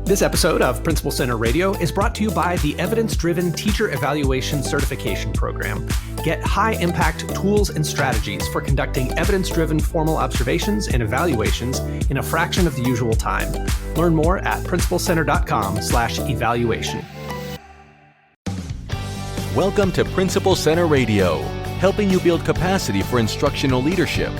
This episode of Principal Center Radio is brought to you by the Evidence-Driven Teacher Evaluation Certification Program. Get high-impact tools and strategies for conducting evidence-driven formal observations and evaluations in a fraction of the usual time. Learn more at principalcenter.com/evaluation. Welcome to Principal Center Radio, helping you build capacity for instructional leadership.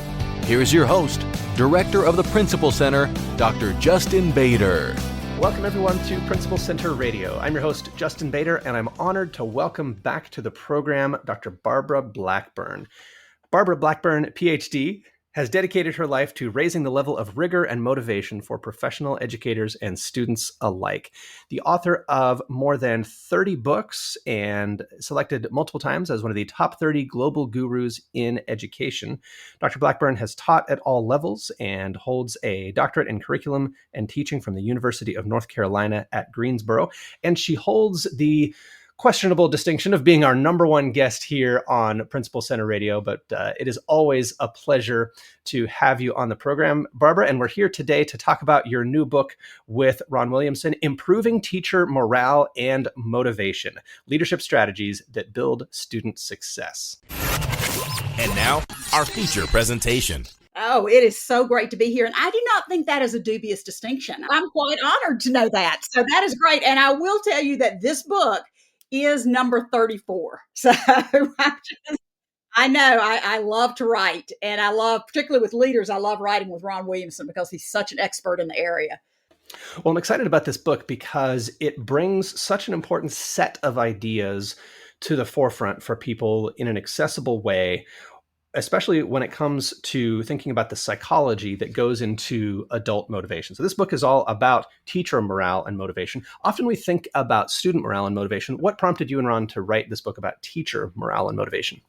Here's your host, Director of the Principal Center, Dr. Justin Bader. Welcome, everyone, to Principal Center Radio. I'm your host, Justin Bader, and I'm honored to welcome back to the program Dr. Barbara Blackburn. Barbara Blackburn, PhD, has dedicated her life to raising the level of rigor and motivation for professional educators and students alike. The author of more than 30 books and selected multiple times as one of the top 30 global gurus in education, Dr. Blackburn has taught at all levels and holds a doctorate in curriculum and teaching from the University of North Carolina at Greensboro. And she holds the questionable distinction of being our number one guest here on Principal Center Radio, but it is always a pleasure to have you on the program, Barbara, and we're here today to talk about your new book with Ron Williamson, Improving Teacher Morale and Motivation, Leadership Strategies that Build Student Success. And now, our feature presentation. Oh, it is so great to be here. And I do not think that is a dubious distinction. I'm quite honored to know that. So that is great. And I will tell you that this book is number 34. So I know I love to write, and I love, particularly with leaders, I love writing with Ron Williamson because he's such an expert in the area. Well, I'm excited about this book because it brings such an important set of ideas to the forefront for people in an accessible way, especially when it comes to thinking about the psychology that goes into adult motivation. So this book is all about teacher morale and motivation. Often we think about student morale and motivation. What prompted you and Ron to write this book about teacher morale and motivation?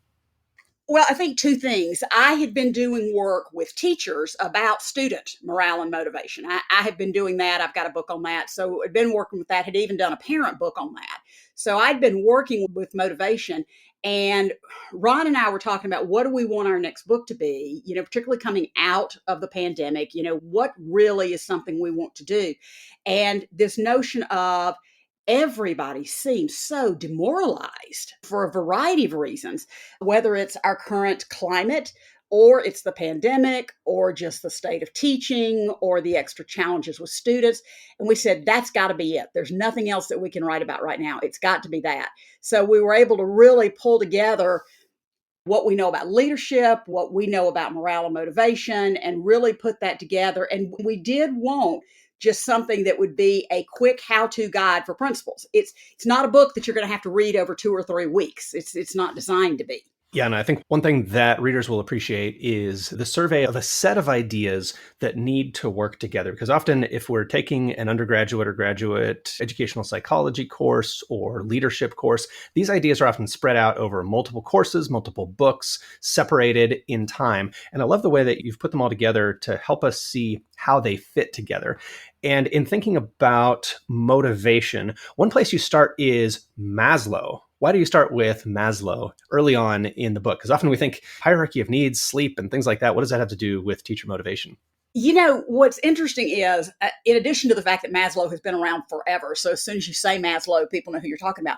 Well, I think two things. I had been doing work with teachers about student morale and motivation. I have been doing that. I've got a book on that. So I'd been working with that, had even done a parent book on that. So I'd been working with motivation. And Ron and I were talking about what do we want our next book to be, particularly coming out of the pandemic, what really is something we want to do. And this notion of everybody seems so demoralized for a variety of reasons, whether it's our current climate, or it's the pandemic, or just the state of teaching, or the extra challenges with students. And we said, that's got to be it. There's nothing else that we can write about right now. It's got to be that. So we were able to really pull together what we know about leadership, what we know about morale and motivation, and really put that together. And we did want just something that would be a quick how-to guide for principals. It's not a book that you're going to have to read over 2 or 3 weeks. It's not designed to be. Yeah, and I think one thing that readers will appreciate is the survey of a set of ideas that need to work together. Because often if we're taking an undergraduate or graduate educational psychology course or leadership course, these ideas are often spread out over multiple courses, multiple books, separated in time. And I love the way that you've put them all together to help us see how they fit together. And in thinking about motivation, one place you start is Maslow. Why do you start with Maslow early on in the book? Because often we think hierarchy of needs, sleep, and things like that. What does that have to do with teacher motivation? What's interesting is, in addition to the fact that Maslow has been around forever, so as soon as you say Maslow, people know who you're talking about.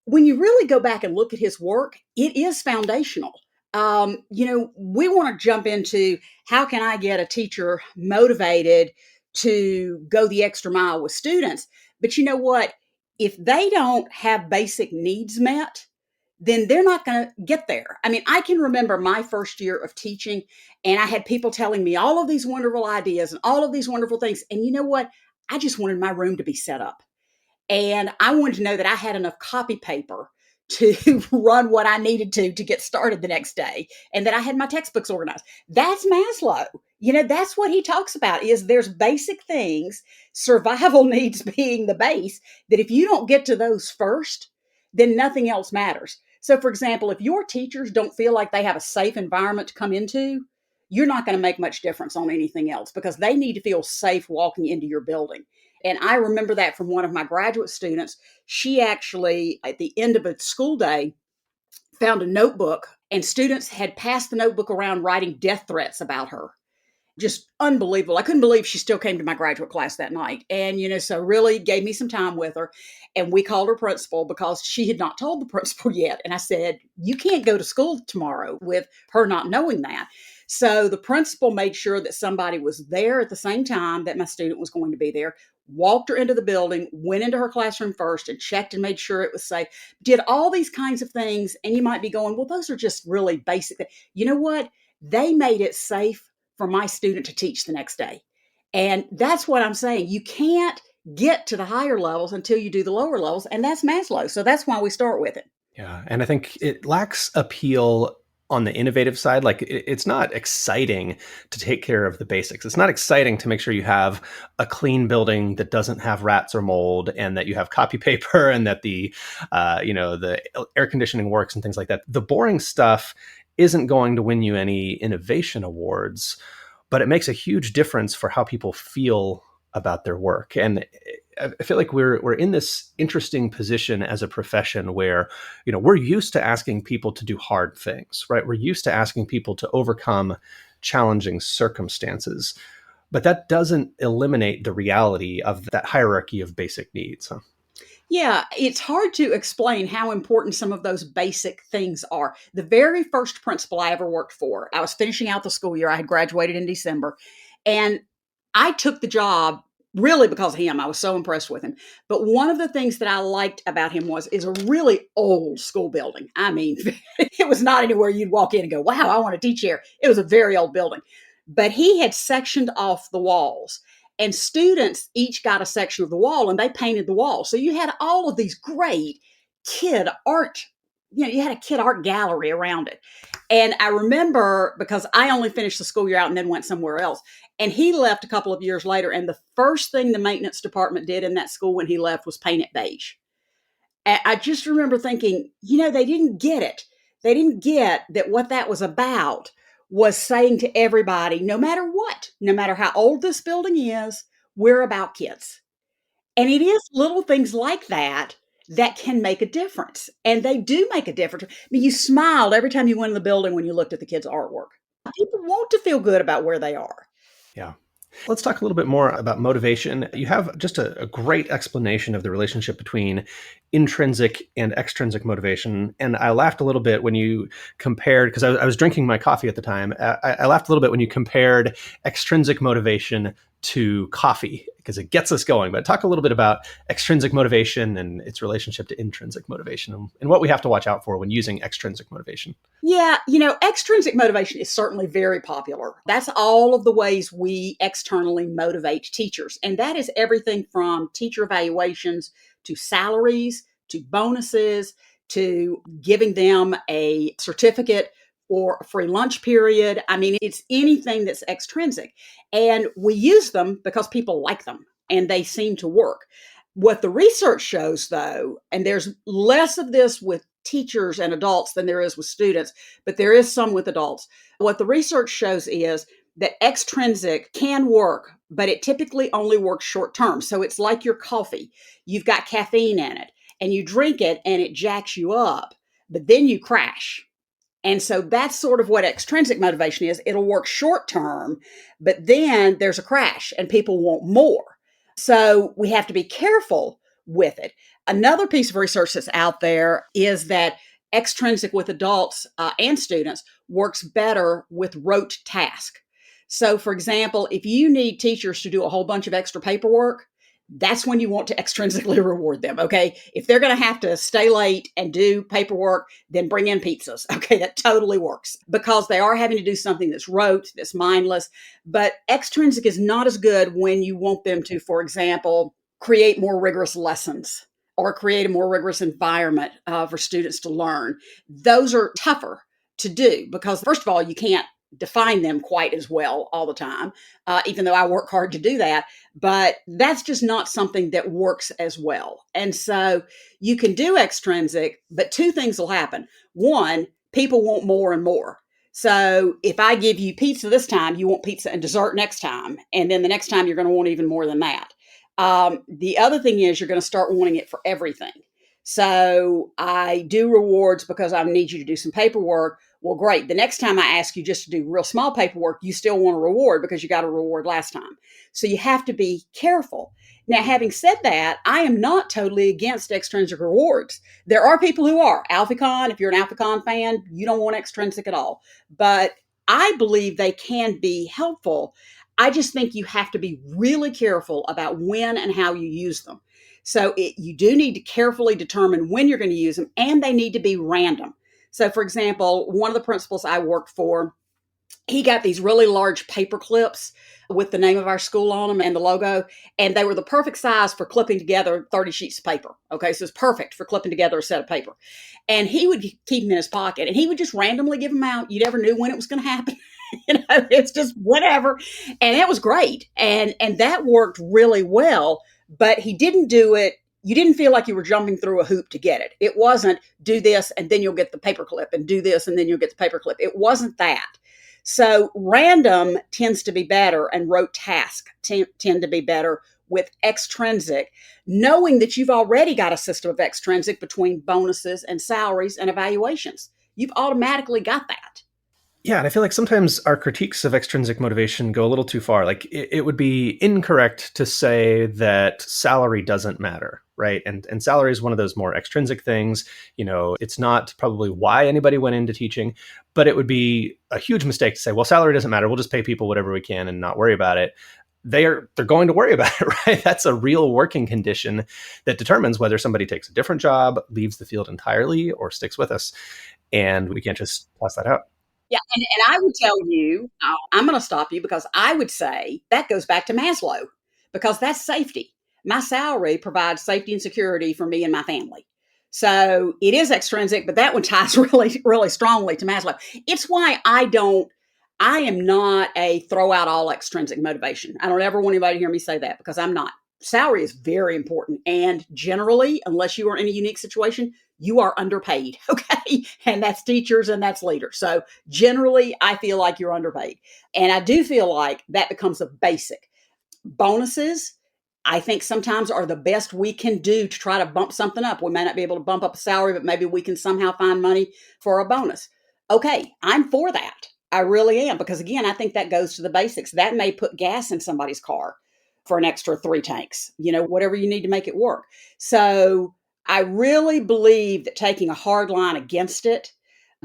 When you really go back and look at his work, it is foundational. We want to jump into how can I get a teacher motivated to go the extra mile with students? But you know what? If they don't have basic needs met, then they're not going to get there. I mean, I can remember my first year of teaching, and I had people telling me all of these wonderful ideas and all of these wonderful things. And you know what? I just wanted my room to be set up. And I wanted to know that I had enough copy paper to run what I needed to get started the next day, and that I had my textbooks organized. That's Maslow. That's what he talks about, is there's basic things, survival needs being the base, that if you don't get to those first, then nothing else matters. So for example, if your teachers don't feel like they have a safe environment to come into, you're not going to make much difference on anything else, because they need to feel safe walking into your building. And I remember that from one of my graduate students. She actually, at the end of a school day, found a notebook, and students had passed the notebook around writing death threats about her. Just unbelievable. I couldn't believe she still came to my graduate class that night. And, so really gave me some time with her. And we called her principal because she had not told the principal yet. And I said, you can't go to school tomorrow with her not knowing that. So the principal made sure that somebody was there at the same time that my student was going to be there, walked her into the building, went into her classroom first and checked and made sure it was safe, did all these kinds of things. And you might be going, well, those are just really basic. You know what? They made it safe for my student to teach the next day. And that's what I'm saying. You can't get to the higher levels until you do the lower levels. And that's Maslow. So that's why we start with it. Yeah. And I think it lacks appeal on the innovative side. Like it's not exciting to take care of the basics. It's not exciting to make sure you have a clean building that doesn't have rats or mold, and that you have copy paper, and that the air conditioning works and things like that. The boring stuff isn't going to win you any innovation awards, but it makes a huge difference for how people feel about their work. And I feel like we're in this interesting position as a profession where, we're used to asking people to do hard things, right? We're used to asking people to overcome challenging circumstances, but that doesn't eliminate the reality of that hierarchy of basic needs. Huh? Yeah, it's hard to explain how important some of those basic things are. The very first principal I ever worked for, I was finishing out the school year. I had graduated in December, and I took the job really because of him. I was so impressed with him. But one of the things that I liked about him is a really old school building. I mean, it was not anywhere you'd walk in and go, wow, I want to teach here. It was a very old building. But he had sectioned off the walls. And students each got a section of the wall and they painted the wall. So you had all of these great kid art, you had a kid art gallery around it. And I remember, because I only finished the school year out and then went somewhere else. And he left a couple of years later. And the first thing the maintenance department did in that school when he left was paint it beige. And I just remember thinking, they didn't get it. They didn't get that what that was about was saying to everybody, no matter what, no matter how old this building is, we're about kids. And it is little things like that that can make a difference. And they do make a difference. I mean, you smiled every time you went in the building when you looked at the kids' artwork. People want to feel good about where they are. Yeah. Let's talk a little bit more about motivation. You have just a great explanation of the relationship between intrinsic and extrinsic motivation. And I laughed a little bit when you compared, because I was drinking my coffee at the time. I laughed a little bit when you compared extrinsic motivation to coffee, because it gets us going. But talk a little bit about extrinsic motivation and its relationship to intrinsic motivation, and what we have to watch out for when using extrinsic motivation. Yeah, extrinsic motivation is certainly very popular. That's all of the ways we externally motivate teachers. And that is everything from teacher evaluations to salaries, to bonuses, to giving them a certificate or a free lunch period. I mean, it's anything that's extrinsic. And we use them because people like them and they seem to work. What the research shows, though, and there's less of this with teachers and adults than there is with students, but there is some with adults. What the research shows is that extrinsic can work, but it typically only works short term. So it's like your coffee. You've got caffeine in it and you drink it and it jacks you up, but then you crash. And so that's sort of what extrinsic motivation is. It'll work short term, but then there's a crash and people want more. So we have to be careful with it. Another piece of research that's out there is that extrinsic with adults and students works better with rote tasks. So, for example, if you need teachers to do a whole bunch of extra paperwork, that's when you want to extrinsically reward them, okay? If they're going to have to stay late and do paperwork, then bring in pizzas, okay? That totally works because they are having to do something that's rote, that's mindless. But extrinsic is not as good when you want them to, for example, create more rigorous lessons or create a more rigorous environment for students to learn. Those are tougher to do because, first of all, you can't define them quite as well all the time, even though I work hard to do that. But that's just not something that works as well. And so you can do extrinsic, but two things will happen. One, people want more and more. So if I give you pizza this time, you want pizza and dessert next time. And then the next time you're going to want even more than that. The other thing is you're going to start wanting it for everything. So I do rewards because I need you to do some paperwork. Well, great. The next time I ask you just to do real small paperwork, you still want a reward because you got a reward last time. So you have to be careful. Now, having said that, I am not totally against extrinsic rewards. There are people who are. AlphaCon, if you're an AlphaCon fan, you don't want extrinsic at all. But I believe they can be helpful. I just think you have to be really careful about when and how you use them. So you do need to carefully determine when you're going to use them, and they need to be random. So, for example, one of the principals I worked for, he got these really large paper clips with the name of our school on them and the logo, and they were the perfect size for clipping together 30 sheets of paper. Okay, so it's perfect for clipping together a set of paper. And he would keep them in his pocket, and he would just randomly give them out. You never knew when it was going to happen. It's just whatever. And it was great. And that worked really well, but he didn't do it. You didn't feel like you were jumping through a hoop to get it. It wasn't do this and then you'll get the paperclip, and do this and then you'll get the paperclip. It wasn't that. So random tends to be better, and rote tasks tend to be better with extrinsic, knowing that you've already got a system of extrinsic between bonuses and salaries and evaluations. You've automatically got that. Yeah, and I feel like sometimes our critiques of extrinsic motivation go a little too far. Like it would be incorrect to say that salary doesn't matter, right? And salary is one of those more extrinsic things. It's not probably why anybody went into teaching, but it would be a huge mistake to say, well, salary doesn't matter. We'll just pay people whatever we can and not worry about it. They're going to worry about it, right? That's a real working condition that determines whether somebody takes a different job, leaves the field entirely, or sticks with us. And we can't just toss that out. Yeah, and I would tell you, I'm going to stop you because I would say that goes back to Maslow, because that's safety. My salary provides safety and security for me and my family. So it is extrinsic, but that one ties really, really strongly to Maslow. It's why I am not a throw out all extrinsic motivation. I don't ever want anybody to hear me say that, because I'm not. Salary is very important. And generally, unless you are in a unique situation, you are underpaid. Okay. And that's teachers and that's leaders. So generally, I feel like you're underpaid. And I do feel like that becomes a basic. Bonuses, I think sometimes are the best we can do to try to bump something up. We may not be able to bump up a salary, but maybe we can somehow find money for a bonus. Okay. I'm for that. I really am. Because again, I think that goes to the basics. That may put gas in somebody's car for an extra 3 tanks, whatever you need to make it work. So I really believe that taking a hard line against it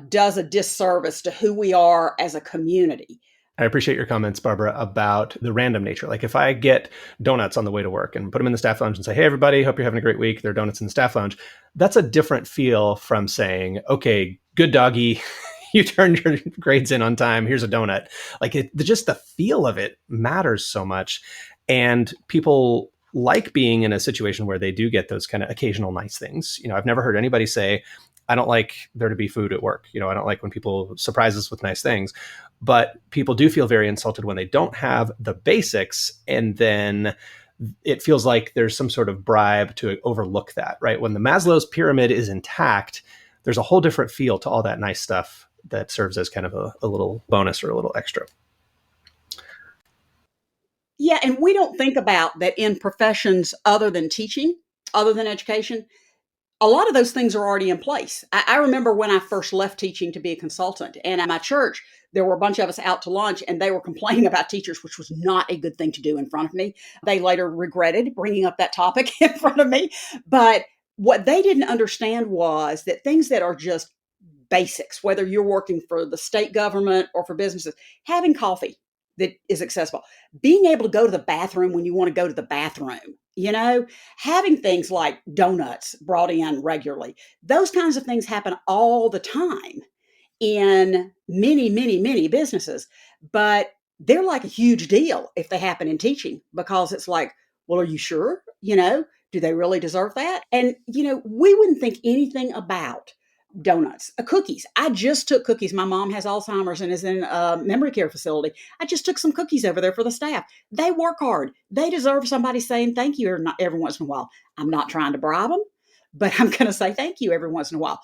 does a disservice to who we are as a community. I appreciate your comments, Barbara, about the random nature. Like if I get donuts on the way to work and put them in the staff lounge and say, hey, everybody, hope you're having a great week. There are donuts in the staff lounge. That's a different feel from saying, okay, good doggy, you turned your grades in on time. Here's a donut. Like just the feel of it matters so much. And people like being in a situation where they do get those kind of occasional nice things. I've never heard anybody say, I don't like there to be food at work. I don't like when people surprise us with nice things. But people do feel very insulted when they don't have the basics. And then it feels like there's some sort of bribe to overlook that, right? When the Maslow's pyramid is intact, there's a whole different feel to all that nice stuff that serves as kind of a little bonus or a little extra. Yeah, and we don't think about that in professions other than teaching, other than education. A lot of those things are already in place. I remember when I first left teaching to be a consultant, and at my church, there were a bunch of us out to lunch, and they were complaining about teachers, which was not a good thing to do in front of me. They later regretted bringing up that topic in front of me. But what they didn't understand was that things that are just basics, whether you're working for the state government or for businesses, having coffee that is accessible, being able to go to the bathroom when you want to go to the bathroom, having things like donuts brought in regularly. Those kinds of things happen all the time in many, many, many businesses, but they're like a huge deal if they happen in teaching, because it's like, well, are you sure? Do they really deserve that? And, we wouldn't think anything about donuts, cookies. I just took cookies. My mom has Alzheimer's and is in a memory care facility. I just took some cookies over there for the staff. They work hard. They deserve somebody saying thank you every once in a while. I'm not trying to bribe them, but I'm going to say thank you every once in a while.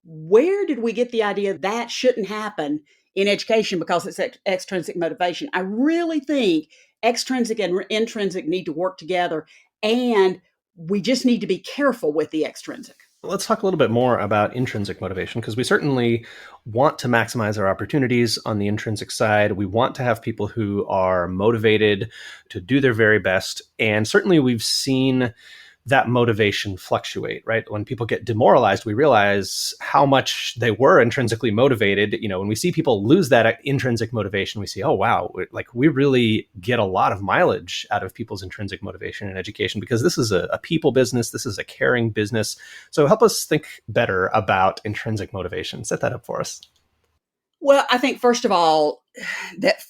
Where did we get the idea that shouldn't happen in education because it's extrinsic motivation? I really think extrinsic and intrinsic need to work together, and we just need to be careful with the extrinsic. Let's talk a little bit more about intrinsic motivation, because we certainly want to maximize our opportunities on the intrinsic side. We want to have people who are motivated to do their very best. And certainly we've seen that motivation fluctuate, right? When people get demoralized, we realize how much they were intrinsically motivated. When we see people lose that intrinsic motivation, we see, oh, wow, like we really get a lot of mileage out of people's intrinsic motivation in education, because this is a people business. This is a caring business. So help us think better about intrinsic motivation. Set that up for us. Well, I think, first of all, that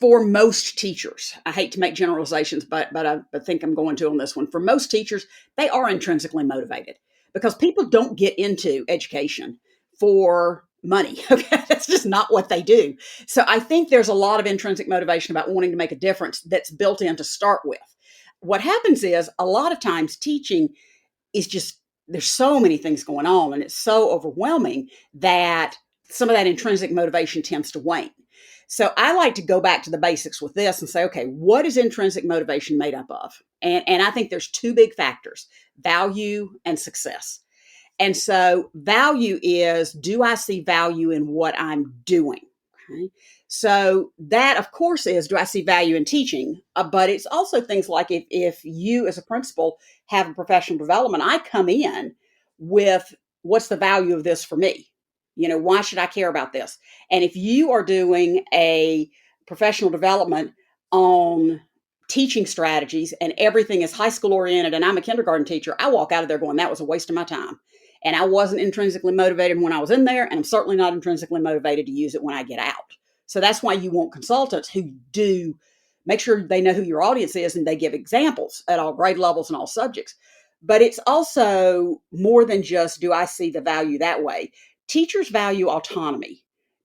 for most teachers, I hate to make generalizations, but I think I'm going to on this one. For most teachers, they are intrinsically motivated, because people don't get into education for money. Okay, that's just not what they do. So I think there's a lot of intrinsic motivation about wanting to make a difference that's built in to start with. What happens is, a lot of times teaching is just, there's so many things going on and it's so overwhelming that some of that intrinsic motivation tends to wane. So I like to go back to the basics with this and say, okay, what is intrinsic motivation made up of? And I think there's two big factors: value and success. And so value is, do I see value in what I'm doing? Okay. So that, of course, is, do I see value in teaching? But it's also things like, if you as a principal have a professional development, I come in with, what's the value of this for me? Why should I care about this? And if you are doing a professional development on teaching strategies and everything is high school oriented and I'm a kindergarten teacher, I walk out of there going, that was a waste of my time. And I wasn't intrinsically motivated when I was in there, and I'm certainly not intrinsically motivated to use it when I get out. So that's why you want consultants who do make sure they know who your audience is and they give examples at all grade levels and all subjects. But it's also more than just, do I see the value that way? Teachers value autonomy.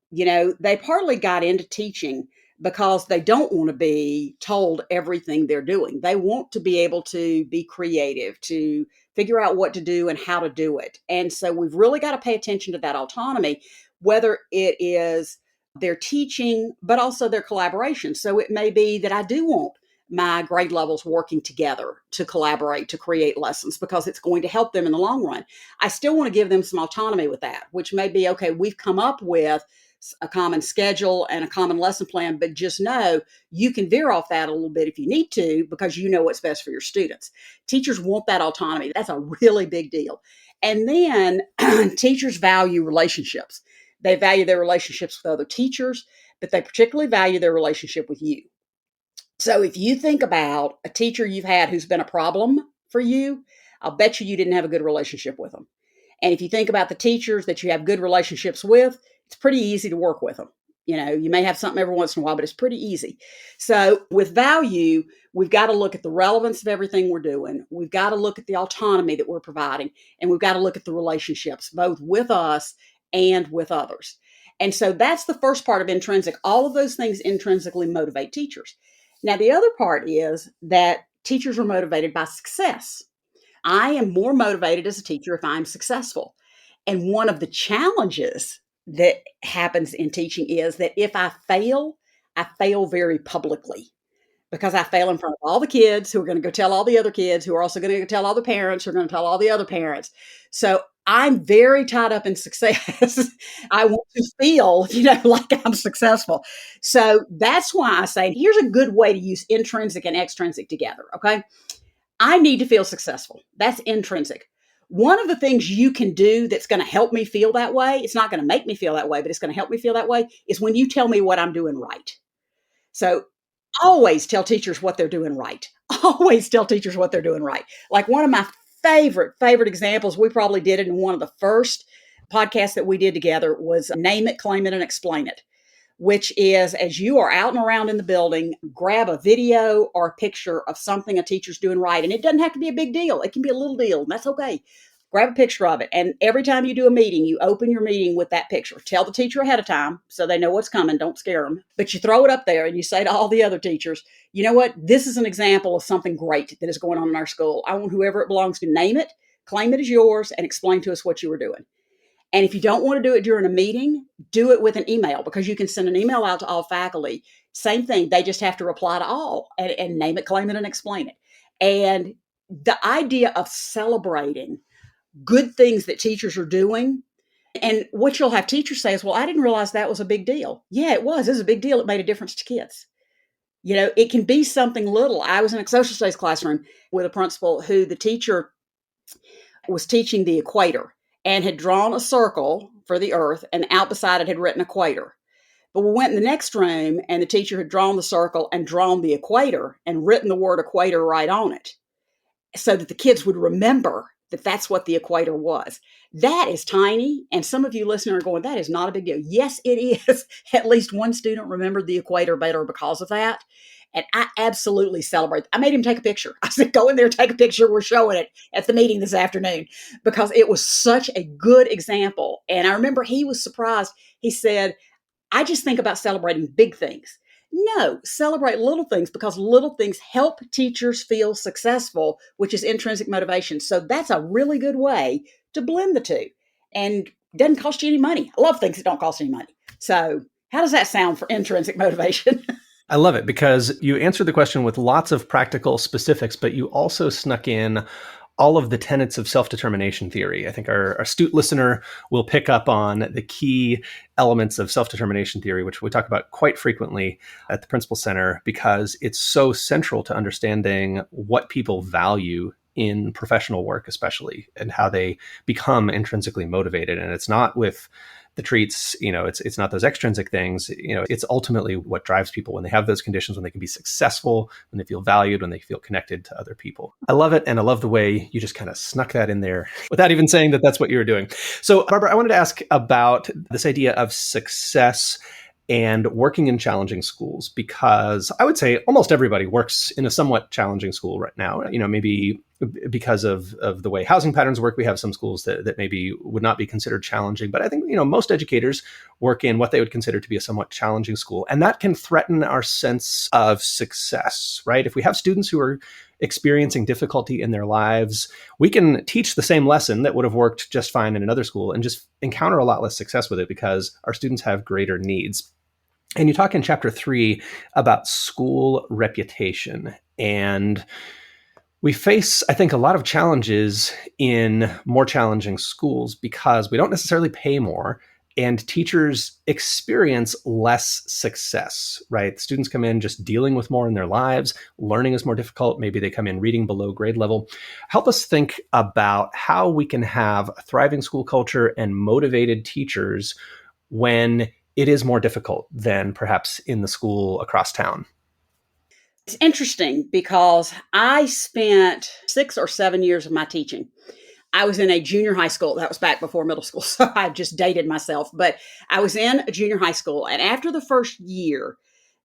They partly got into teaching because they don't want to be told everything they're doing. They want to be able to be creative, to figure out what to do and how to do it. And so we've really got to pay attention to that autonomy, whether it is their teaching, but also their collaboration. So it may be that I do want my grade levels working together to collaborate, to create lessons, because it's going to help them in the long run. I still want to give them some autonomy with that, which may be, okay, we've come up with a common schedule and a common lesson plan, but just know you can veer off that a little bit if you need to, because you know what's best for your students. Teachers want that autonomy. That's a really big deal. And then teachers value relationships. They value their relationships with other teachers, but they particularly value their relationship with you. So if you think about a teacher you've had who's been a problem for you, I'll bet you didn't have a good relationship with them. And if you think about the teachers that you have good relationships with, it's pretty easy to work with them. You may have something every once in a while, but it's pretty easy. So with value, we've got to look at the relevance of everything we're doing. We've got to look at the autonomy that we're providing, and we've got to look at the relationships, both with us and with others. And so that's the first part of intrinsic. All of those things intrinsically motivate teachers. Now, the other part is that teachers are motivated by success. I am more motivated as a teacher if I'm successful. And one of the challenges that happens in teaching is that if I fail very publicly, because I fail in front of all the kids who are going to go tell all the other kids, who are also going to go tell all the parents, who are going to tell all the other parents. So I'm very tied up in success. I want to feel, like I'm successful. So that's why I say, here's a good way to use intrinsic and extrinsic together. Okay. I need to feel successful. That's intrinsic. One of the things you can do that's going to help me feel that way, it's not going to make me feel that way, but it's going to help me feel that way, is when you tell me what I'm doing right. So always tell teachers what they're doing right. Always tell teachers what they're doing right. Like one of my favorite examples, we probably did it in one of the first podcasts that we did together, was name it, claim it, and explain it, which is, as you are out and around in the building, grab a video or a picture of something a teacher's doing right. And it doesn't have to be a big deal. It can be a little deal, and that's okay. Grab a picture of it. And every time you do a meeting, you open your meeting with that picture. Tell the teacher ahead of time so they know what's coming. Don't scare them. But you throw it up there and you say to all the other teachers, you know what? This is an example of something great that is going on in our school. I want whoever it belongs to, name it, claim it as yours, and explain to us what you were doing. And if you don't want to do it during a meeting, do it with an email, because you can send an email out to all faculty. Same thing. They just have to reply to all and name it, claim it, and explain it. And the idea of celebrating good things that teachers are doing. And what you'll have teachers say is, well, I didn't realize that was a big deal. Yeah, it was. It was a big deal. It made a difference to kids. It can be something little. I was in a social studies classroom with a principal who the teacher was teaching the equator and had drawn a circle for the earth, and out beside it had written equator. But we went in the next room and the teacher had drawn the circle and drawn the equator and written the word equator right on it so that the kids would remember that that's what the equator was. That is tiny. And some of you listening are going, that is not a big deal. Yes, it is. At least one student remembered the equator better because of that. And I absolutely celebrate. I made him take a picture. I said, go in there, take a picture. We're showing it at the meeting this afternoon because it was such a good example. And I remember he was surprised. He said, I just think about celebrating big things. No, celebrate little things because little things help teachers feel successful, which is intrinsic motivation. So that's a really good way to blend the two and doesn't cost you any money. I love things that don't cost any money. So how does that sound for intrinsic motivation? I love it because you answered the question with lots of practical specifics, but you also snuck in all of the tenets of self-determination theory. I think our astute listener will pick up on the key elements of self-determination theory, which we talk about quite frequently at the Principal Center, because it's so central to understanding what people value in professional work, especially, and how they become intrinsically motivated. And it's not with the treats, it's not those extrinsic things, it's ultimately what drives people when they have those conditions, when they can be successful, when they feel valued, when they feel connected to other people. I love it. And I love the way you just kind of snuck that in there without even saying that that's what you were doing. So Barbara, I wanted to ask about this idea of success and working in challenging schools, because I would say almost everybody works in a somewhat challenging school right now. Maybe because of the way housing patterns work, we have some schools that maybe would not be considered challenging. But I think, most educators work in what they would consider to be a somewhat challenging school. And that can threaten our sense of success, right? If we have students who are experiencing difficulty in their lives, we can teach the same lesson that would have worked just fine in another school and just encounter a lot less success with it because our students have greater needs. And you talk in chapter 3 about school reputation. And we face, I think, a lot of challenges in more challenging schools because we don't necessarily pay more and teachers experience less success, right? Students come in just dealing with more in their lives. Learning is more difficult. Maybe they come in reading below grade level. Help us think about how we can have a thriving school culture and motivated teachers when it is more difficult than perhaps in the school across town. It's interesting because I spent 6 or 7 years of my teaching. I was in a junior high school. That was back before middle school, so I just dated myself. But I was in a junior high school. And after the first year,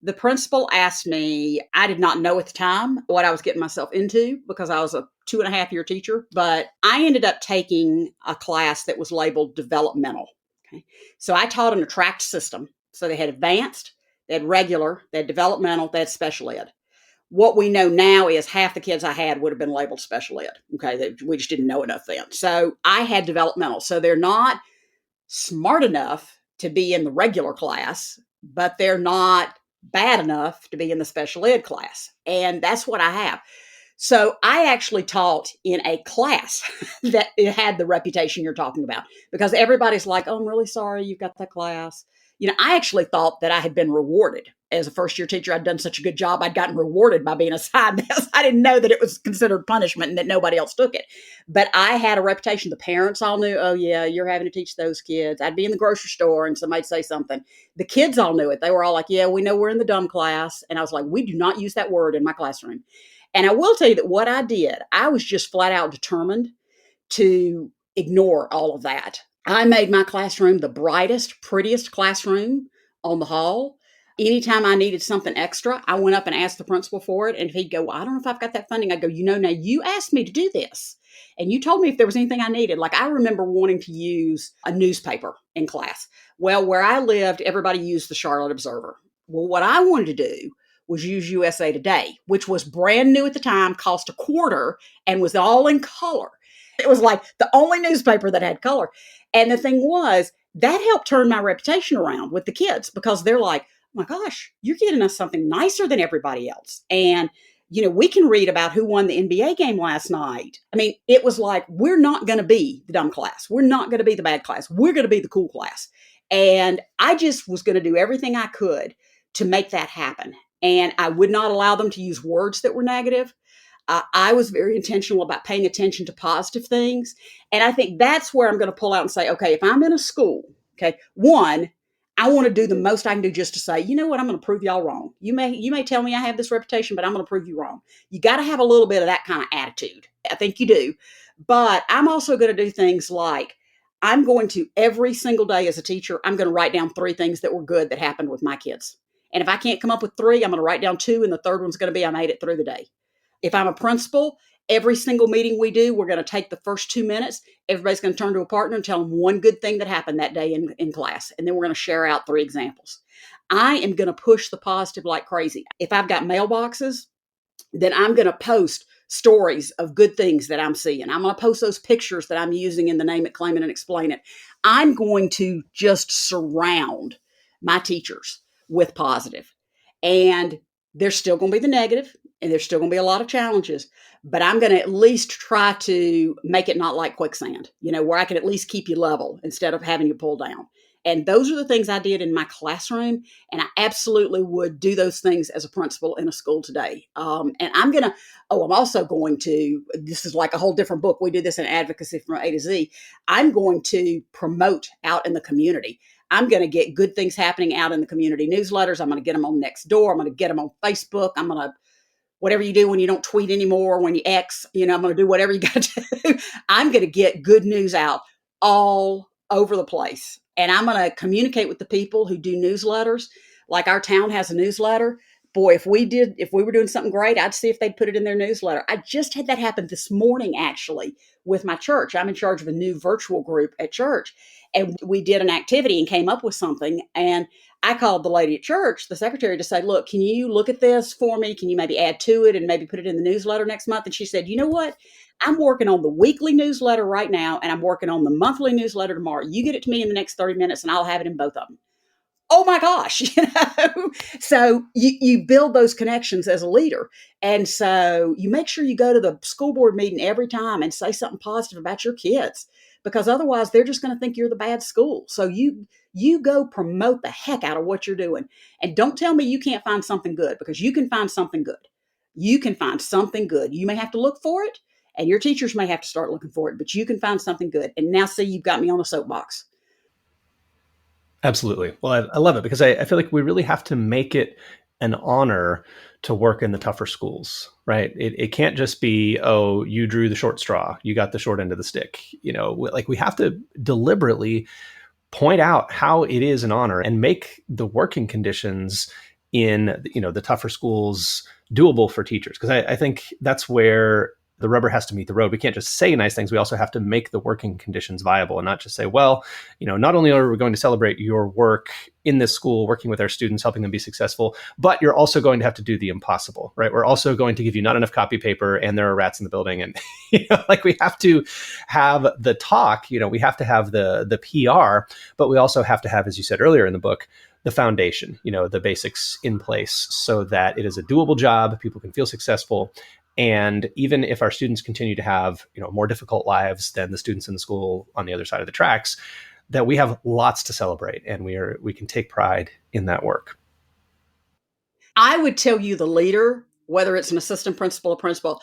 the principal asked me, I did not know at the time what I was getting myself into because I was a 2.5-year teacher. But I ended up taking a class that was labeled developmental. Okay. So I taught an attract system. So they had advanced, they had regular, they had developmental, they had special ed. What we know now is half the kids I had would have been labeled special ed. Okay. We just didn't know enough then. So I had developmental. So they're not smart enough to be in the regular class, but they're not bad enough to be in the special ed class. And that's what I have. So I actually taught in a class that it had the reputation you're talking about because everybody's like, oh, I'm really sorry you've got that class. I actually thought that I had been rewarded as a first-year teacher. I'd done such a good job. I'd gotten rewarded by being assigned this. I didn't know that it was considered punishment and that nobody else took it. But I had a reputation. The parents all knew, oh, yeah, you're having to teach those kids. I'd be in the grocery store and somebody'd say something. The kids all knew it. They were all like, yeah, we know we're in the dumb class. And I was like, we do not use that word in my classroom. And I will tell you that what I did, I was just flat out determined to ignore all of that. I made my classroom the brightest, prettiest classroom on the hall. Anytime I needed something extra, I went up and asked the principal for it. And if he'd go, well, I don't know if I've got that funding, I'd go, now you asked me to do this. And you told me if there was anything I needed. Like I remember wanting to use a newspaper in class. Well, where I lived, everybody used the Charlotte Observer. Well, what I wanted to do was use USA Today, which was brand new at the time, cost $0.25, and was all in color. It was like the only newspaper that had color. And the thing was, that helped turn my reputation around with the kids because they're like, oh my gosh, you're getting us something nicer than everybody else. And We can read about who won the NBA game last night. I mean, it was like, we're not going to be the dumb class. We're not going to be the bad class. We're going to be the cool class. And I just was going to do everything I could to make that happen. And I would not allow them to use words that were negative. I was very intentional about paying attention to positive things. And I think that's where I'm going to pull out and say, okay, if I'm in a school, okay, one, I want to do the most I can do just to say, you know what, I'm going to prove y'all wrong. You may tell me I have this reputation, but I'm going to prove you wrong. You got to have a little bit of that kind of attitude. I think you do. But I'm also going to do things like, I'm going to every single day as a teacher, I'm going to write down 3 things that were good that happened with my kids. And if I can't come up with 3, I'm going to write down 2. And the third one's going to be, I made it through the day. If I'm a principal, every single meeting we do, we're going to take the first 2 minutes. Everybody's going to turn to a partner and tell them one good thing that happened that day in class. And then we're going to share out 3 examples. I am going to push the positive like crazy. If I've got mailboxes, then I'm going to post stories of good things that I'm seeing. I'm going to post those pictures that I'm using in the Name It, Claim It, and Explain It. I'm going to just surround my teachers with positive. And there's still going to be the negative, and there's still going to be a lot of challenges, but I'm going to at least try to make it not like quicksand, where I can at least keep you level instead of having you pull down. And those are the things I did in my classroom. And I absolutely would do those things as a principal in a school today. And I'm also going to, this is like a whole different book. We do this in advocacy from A to Z. I'm going to promote out in the community. I'm going to get good things happening out in the community newsletters. I'm going to get them on Nextdoor. I'm going to get them on Facebook. I'm going to, whatever you do when you don't tweet anymore, when you X, I'm going to do whatever you got to do. I'm going to get good news out all over the place. And I'm going to communicate with the people who do newsletters. Like our town has a newsletter. Boy, if we were doing something great, I'd see if they'd put it in their newsletter. I just had that happen this morning, actually, with my church. I'm in charge of a new virtual group at church. And we did an activity and came up with something. And I called the lady at church, the secretary, to say, look, can you look at this for me? Can you maybe add to it and maybe put it in the newsletter next month? And she said, you know what? I'm working on the weekly newsletter right now, and I'm working on the monthly newsletter tomorrow. You get it to me in the next 30 minutes, and I'll have it in both of them. Oh my gosh, So you build those connections as a leader. And so you make sure you go to the school board meeting every time and say something positive about your kids, because otherwise they're just going to think you're the bad school. So you go promote the heck out of what you're doing. And don't tell me you can't find something good, because you can find something good. You can find something good. You may have to look for it, and your teachers may have to start looking for it, but you can find something good. And now, see, you've got me on a soapbox. Absolutely. Well, I love it, because I feel like we really have to make it an honor to work in the tougher schools, right? It can't just be, oh, you drew the short straw, you got the short end of the stick. Like, we have to deliberately point out how it is an honor and make the working conditions in the tougher schools doable for teachers. Because I think that's where the rubber has to meet the road. We can't just say nice things. We also have to make the working conditions viable, and not just say, well, not only are we going to celebrate your work in this school, working with our students, helping them be successful, but you're also going to have to do the impossible, right? We're also going to give you not enough copy paper, and there are rats in the building. And, like, we have to have the talk, we have to have the PR, but we also have to have, as you said earlier in the book, the foundation, the basics in place, so that it is a doable job, people can feel successful. And even if our students continue to have, more difficult lives than the students in the school on the other side of the tracks, that we have lots to celebrate, and we can take pride in that work. I would tell you, the leader, whether it's an assistant principal or principal,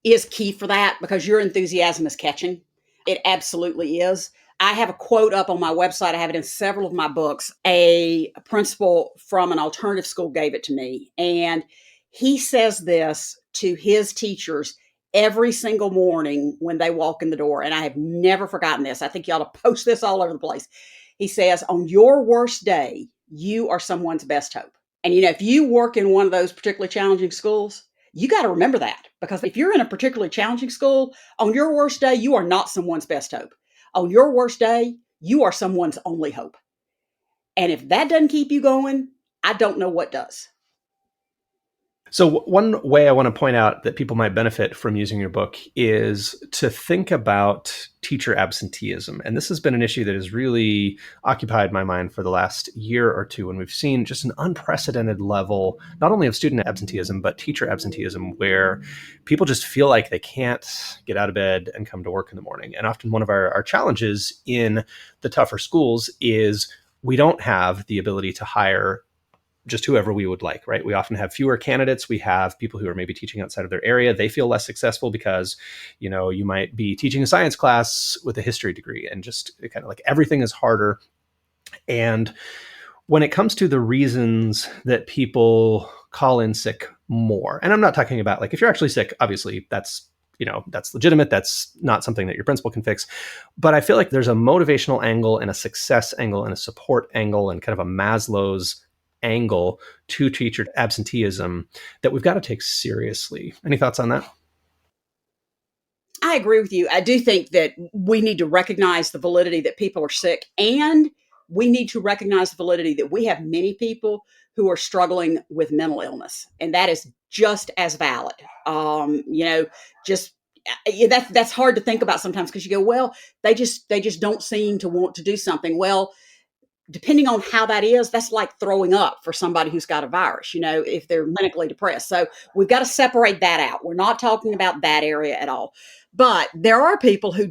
is key for that, because your enthusiasm is catching. It absolutely is. I have a quote up on my website. I have it in several of my books. A principal from an alternative school gave it to me, and he says this to his teachers every single morning when they walk in the door. And I have never forgotten this. I think you ought to post this all over the place. He says, on your worst day, you are someone's best hope. And, if you work in one of those particularly challenging schools, you got to remember that, because if you're in a particularly challenging school, on your worst day, you are not someone's best hope. On your worst day, you are someone's only hope. And if that doesn't keep you going, I don't know what does. So one way I want to point out that people might benefit from using your book is to think about teacher absenteeism. And this has been an issue that has really occupied my mind for the last year or two, when we've seen just an unprecedented level, not only of student absenteeism, but teacher absenteeism, where people just feel like they can't get out of bed and come to work in the morning. And often one of our challenges in the tougher schools is we don't have the ability to hire just whoever we would like, right? We often have fewer candidates. We have people who are maybe teaching outside of their area. They feel less successful because, you might be teaching a science class with a history degree, and just kind of like everything is harder. And when it comes to the reasons that people call in sick more, and I'm not talking about like if you're actually sick, obviously that's legitimate. That's not something that your principal can fix. But I feel like there's a motivational angle and a success angle and a support angle and kind of a Maslow's angle to teacher absenteeism that we've got to take seriously. Any thoughts on that? I agree with you. I do think that we need to recognize the validity that people are sick, and we need to recognize the validity that we have many people who are struggling with mental illness, and that is just as valid. Just that's hard to think about sometimes, because you go, well, they just don't seem to want to do something. Well, depending on how that is, that's like throwing up for somebody who's got a virus, if they're clinically depressed. So we've got to separate that out. We're not talking about that area at all. But there are people who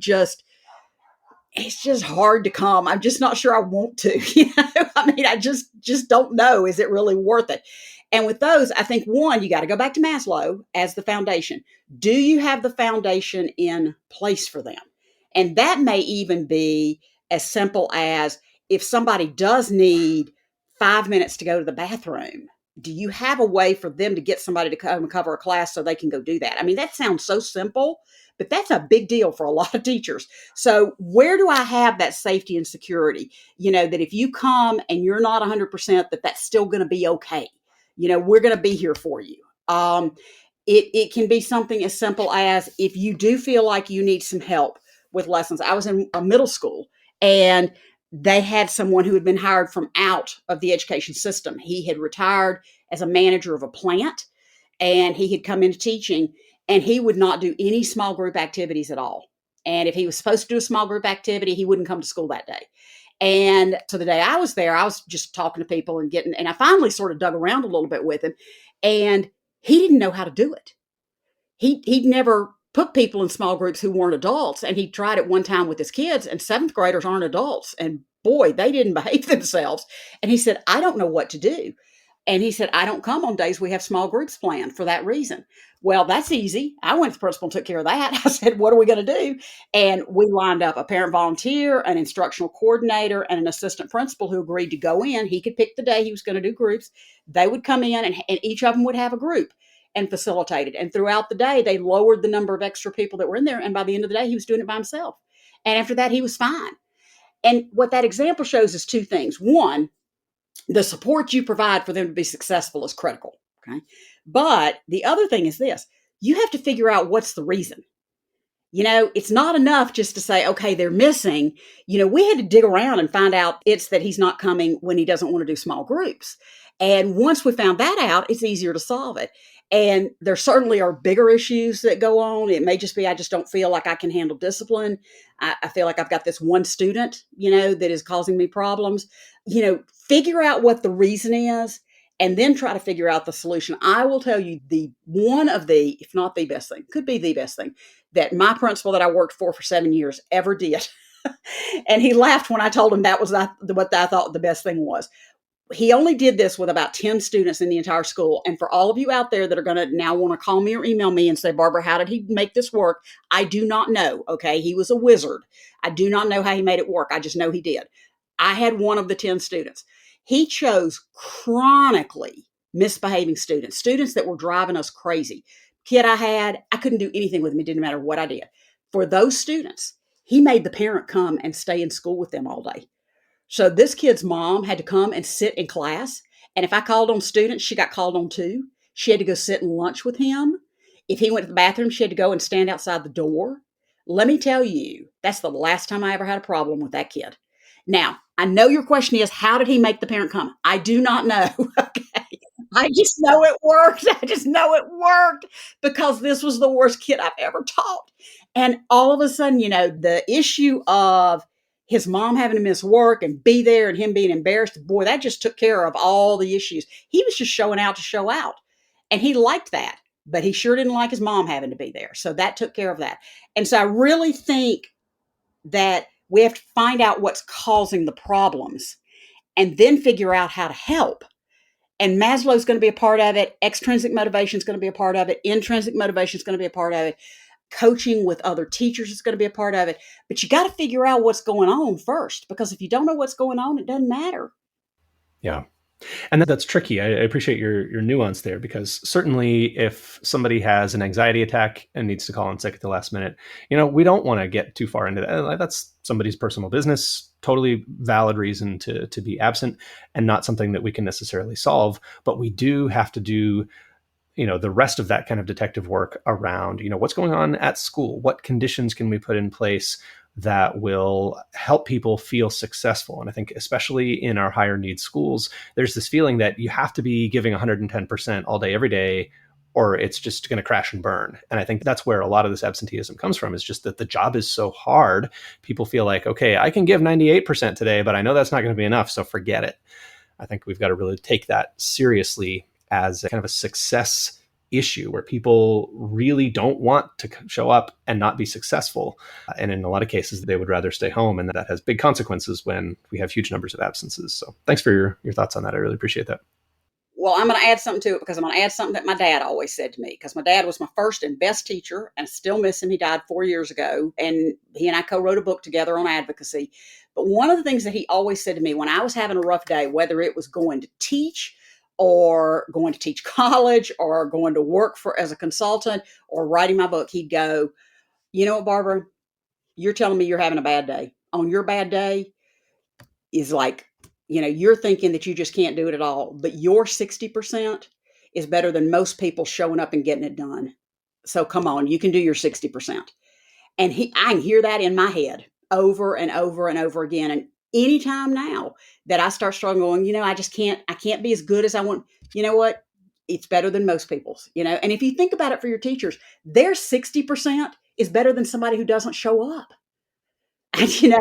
it's just hard to come. I'm just not sure I want to, I mean, I just don't know. Is it really worth it? And with those, I think one, you got to go back to Maslow as the foundation. Do you have the foundation in place for them? And that may even be as simple as, if somebody does need 5 minutes to go to the bathroom, do you have a way for them to get somebody to come and cover a class so they can go do that? I mean, that sounds so simple, but that's a big deal for a lot of teachers. So where do I have that safety and security? That if you come and you're not 100%, that's still going to be okay. We're going to be here for you. It can be something as simple as, if you do feel like you need some help with lessons. I was in a middle school, and they had someone who had been hired from out of the education system. He had retired as a manager of a plant, and he had come into teaching, and he would not do any small group activities at all. And if he was supposed to do a small group activity, he wouldn't come to school that day. And so the day I was there, I was just talking to people and I finally sort of dug around a little bit with him, and he didn't know how to do it. He'd never put people in small groups who weren't adults. And he tried it one time with his kids, and seventh graders aren't adults. And boy, they didn't behave themselves. And he said, I don't know what to do. And he said, I don't come on days we have small groups planned for that reason. Well, that's easy. I went to the principal and took care of that. I said, what are we going to do? And we lined up a parent volunteer, an instructional coordinator, and an assistant principal who agreed to go in. He could pick the day he was going to do groups. They would come in, and each of them would have a group and facilitated. And throughout the day, they lowered the number of extra people that were in there. And by the end of the day, he was doing it by himself. And after that, he was fine. And what that example shows is two things. One, the support you provide for them to be successful is critical. Okay. But the other thing is this: you have to figure out what's the reason. It's not enough just to say, okay, they're missing. We had to dig around and find out it's that he's not coming when he doesn't want to do small groups. And once we found that out, it's easier to solve it. And there certainly are bigger issues that go on. It may just be, I just don't feel like I can handle discipline. I feel like I've got this one student, that is causing me problems. Figure out what the reason is, and then try to figure out the solution. I will tell you, if not the best thing, could be the best thing that my principal that I worked for 7 years ever did. And he laughed when I told him that was what I thought the best thing was. He only did this with about 10 students in the entire school. And for all of you out there that are going to now want to call me or email me and say, Barbara, how did he make this work? I do not know. Okay. He was a wizard. I do not know how he made it work. I just know he did. I had one of the 10 students. He chose chronically misbehaving students that were driving us crazy. Kid I couldn't do anything with him. It didn't matter what I did. For those students, he made the parent come and stay in school with them all day. So this kid's mom had to come and sit in class. And if I called on students, she got called on too. She had to go sit and lunch with him. If he went to the bathroom, she had to go and stand outside the door. Let me tell you, that's the last time I ever had a problem with that kid. Now, I know your question is, how did he make the parent come? I do not know. Okay. I just know it worked. I just know it worked because this was the worst kid I've ever taught. And all of a sudden, the issue of his mom having to miss work and be there and him being embarrassed, boy, that just took care of all the issues. He was just showing out to show out. And he liked that, but he sure didn't like his mom having to be there. So that took care of that. And so I really think that we have to find out what's causing the problems and then figure out how to help. And Maslow's going to be a part of it. Extrinsic motivation is going to be a part of it. Intrinsic motivation is going to be a part of it. Coaching with other teachers is going to be a part of it. But you got to figure out what's going on first, because if you don't know what's going on, it doesn't matter. Yeah. And that's tricky. I appreciate your nuance there, because certainly if somebody has an anxiety attack and needs to call in sick at the last minute, we don't want to get too far into that. That's somebody's personal business, totally valid reason to be absent, and not something that we can necessarily solve. But we do have to do the rest of that kind of detective work around, what's going on at school, what conditions can we put in place that will help people feel successful. And I think especially in our higher needs schools, there's this feeling that you have to be giving 110% all day, every day, or it's just going to crash and burn. And I think that's where a lot of this absenteeism comes from, is just that the job is so hard. People feel like, okay, I can give 98% today, but I know that's not going to be enough, so forget it. I think we've got to really take that seriously as a kind of a success issue where people really don't want to show up and not be successful. And in a lot of cases, they would rather stay home. And that has big consequences when we have huge numbers of absences. So thanks for your thoughts on that. I really appreciate that. Well, I'm going to add something to it, because I'm going to add something that my dad always said to me, because my dad was my first and best teacher, and I still miss him. He died 4 years ago, and he and I co-wrote a book together on advocacy. But one of the things that he always said to me when I was having a rough day, whether it was going to teach or going to teach college or going to work as a consultant or writing my book, he'd go, "You know what, Barbara, you're telling me you're having a bad day. On your bad day is like, you're thinking that you just can't do it at all, but your 60% is better than most people showing up and getting it done. So come on, you can do your 60%. And I can hear that in my head over and over and over again. And anytime now that I start struggling, I can't be as good as I want. You know what? It's better than most people's, and if you think about it for your teachers, their 60% is better than somebody who doesn't show up. And,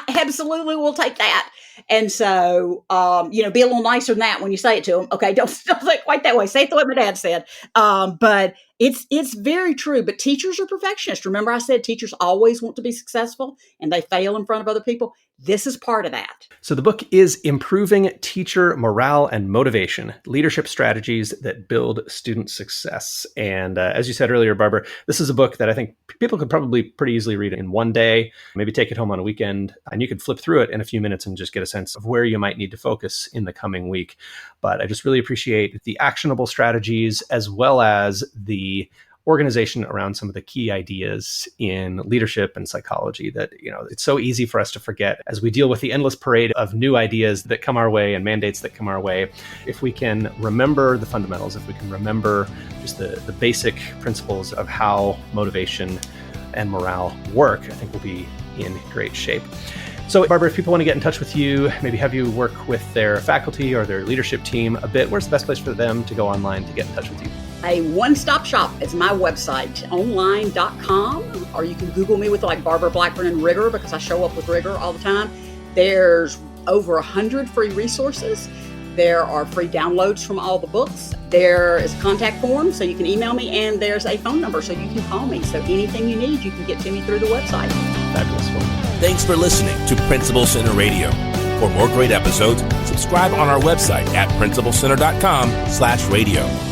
absolutely, we'll take that. And so, be a little nicer than that when you say it to them. Okay, don't say it quite that way. Say it the way my dad said. But it's very true. But teachers are perfectionists. Remember, I said teachers always want to be successful, and they fail in front of other people. This is part of that. So the book is Improving Teacher Morale and Motivation, Leadership Strategies that Build Student Success. And as you said earlier, Barbara, this is a book that I think people could probably pretty easily read in one day, maybe take it home on a weekend, and you could flip through it in a few minutes and just get a sense of where you might need to focus in the coming week. But I just really appreciate the actionable strategies as well as the organization around some of the key ideas in leadership and psychology that, it's so easy for us to forget as we deal with the endless parade of new ideas that come our way and mandates that come our way. If we can remember the fundamentals, if we can remember just the basic principles of how motivation and morale work, I think we'll be in great shape. So, Barbara, if people want to get in touch with you, maybe have you work with their faculty or their leadership team a bit, where's the best place for them to go online to get in touch with you? A one-stop shop is my website, online.com, or you can Google me with Barbara Blackburn and Rigor, because I show up with Rigor all the time. There's over 100 free resources. There are free downloads from all the books. There is a contact form, so you can email me, and there's a phone number, so you can call me. So anything you need, you can get to me through the website. Fabulous. Thanks for listening to Principal Center Radio. For more great episodes, subscribe on our website at principalcenter.com/radio.